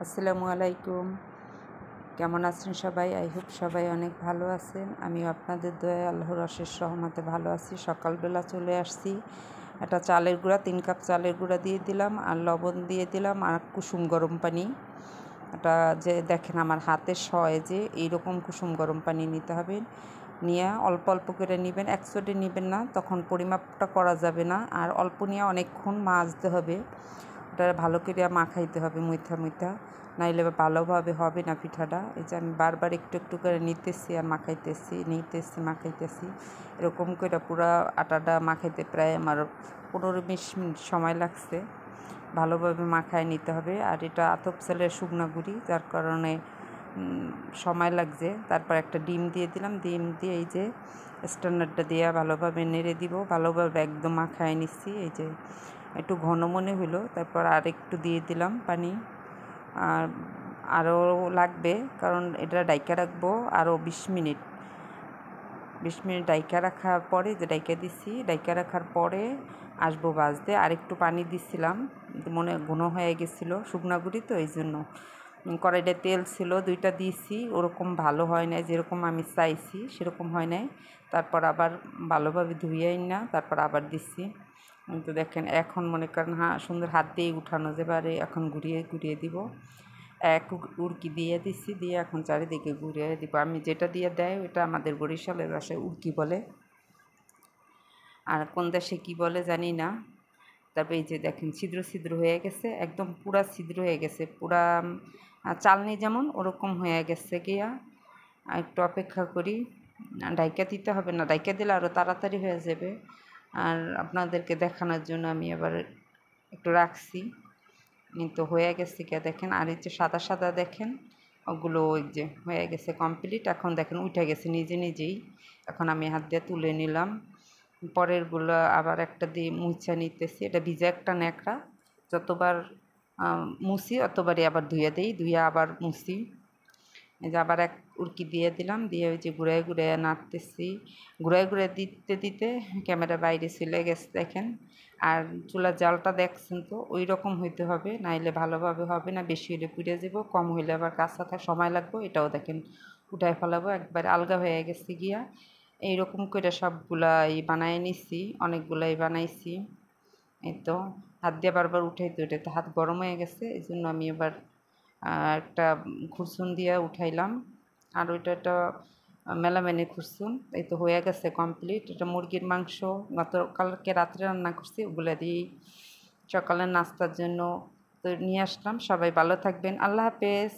আসসালামু আলাইকুম। কেমন আছেন সবাই? আই হোপ সবাই অনেক ভালো আছেন। আমিও আপনাদের দয়ায় আল্লাহর অশেষ রহমতে ভালো আছি। সকালবেলা চলে আসছি, একটা চালের গুঁড়া 3 কাপ চালের গুঁড়া দিয়ে দিলাম, আর লবণ দিয়ে দিলাম, আর কুসুম গরম পানি। এটা যে দেখেন আমার হাতে সয় যে এইরকম কুসুম গরম পানি নিতে হবে। নিয়ে অল্প অল্প করে নেবেন, একসাথে নেবেন না, তখন পরিমাপটা করা যাবে না। আর অল্প নিয়ে অনেকক্ষণ মাজতে হবে, ওটা ভালো করে মাখাইতে হবে মুইথা, নাইলে ভালোভাবে হবে না পিঠাটা। এই যে আমি বারবার একটু একটু করে নিতেছি আর মাখাইতেছি। এরকম করে পুরো আটাটা মাখাইতে প্রায় আমার 15-20 মিনিট সময় লাগছে। ভালোভাবে মাখায় নিতে হবে। আর এটা আতপ চালের শুকনা গুঁড়ি, যার কারণে সময় লাগছে। তারপর একটা ডিম দিয়ে দিলাম, ডিম দিয়ে এই যে স্ট্যান্ডারটা দিয়ে ভালোভাবে নেড়ে দিব, ভালোভাবে একদম মাখায় নিচ্ছি। এই যে একটু ঘন মনে হলো, তারপর আর একটু দিয়ে দিলাম পানি। আর আরও লাগবে, কারণ এটা ডাইকা রাখবো আরও 20 মিনিট ডাইকা রাখার পরে, যে ডাইকা রাখার পরে আসবো ভাজতে। আর একটু পানি দিছিলাম, মনে ঘন হয়ে গেছিলো শুকনা গুঁড়ি, তো এই জন্য। কড়াইতে তেল ছিল, 2টা দিয়েছি, ওরকম ভালো হয় নাই, যেরকম আমি চাইছি সেরকম হয় নাই। তারপর আবার ভালোভাবে ধুইয়াই না, তারপর আবার দিচ্ছি। তো দেখেন এখন মনে করেন সুন্দর হাত দিয়ে উঠানো যেবারে, এখন ঘুরিয়ে দিব। এক উড়কি দিয়ে দিচ্ছি, দিয়ে এখন চারিদিকে ঘুরিয়ে দিব। আমি যেটা দিয়ে দেয় ওটা আমাদের বরিশালের ভাষায় উড়কি বলে, আর কোন দেশে কী বলে জানি না। তারপর এই যে দেখেন ছিদ্র হয়ে গেছে, একদম পুরা ছিদ্র হয়ে গেছে, পুরা চালনি যেমন ওরকম হয়ে গেছে গিয়া। একটু অপেক্ষা করি, ডাইকা দিতে হবে না, ডাইকা দিলে আরও তাড়াতাড়ি হয়ে যাবে। আর আপনাদেরকে দেখানোর জন্য আমি আবার একটু রাখছি। তো হয়ে গেছে কে দেখেন, আর এই যে সাদা দেখেন ওগুলো ওই যে হয়ে গেছে কমপ্লিট। এখন দেখেন উঠে গেছে নিজেই। এখন আমি হাত দিয়ে তুলে নিলাম। পরেরগুলো আবার একটা দিয়ে মুছা নিতেছি। এটা ভিজা একটা ন্যাকড়া, যতবার মুছি অতবারই আবার ধুয়ে আবার মুছি। এই যে আবার এক উড়কি দিয়ে দিলাম, দিয়ে ওই যে ঘুরায় নাড়তেছি। ঘুরায় দিতে ক্যামেরা বাইরে চলে গেছে দেখেন। আর চুলার জালটা দেখছেন তো, ওই রকম হইতে হবে, নাইলে ভালোভাবে হবে না। বেশি হলে পুড়ে যাব, কম হইলে আবার কাঁচা সময় লাগবে। এটাও দেখেন উঠায় ফেলাবো, একবার আলগা হয়ে গেছে গিয়া। এইরকম করে সবগুলা বানায় নিছি, অনেকগুলাই বানাইছি। এই তো হাত দিয়ে বারবার উঠাইতে হাত গরম হয়ে গেছে, এই জন্য আমি এবার একটা খুরসুন দিয়ে উঠাইলাম। আর ওইটা একটা মেলামেনে খুরসুন। এই তো হয়ে গেছে কমপ্লিট। এটা মুরগির মাংস গতকালকে রাত্রে রান্না করছি, ওগুলো দিয়েই সকালের নাস্তার জন্য তো নিয়ে আসলাম। সবাই ভালো থাকবেন, আল্লাহ হাফেজ।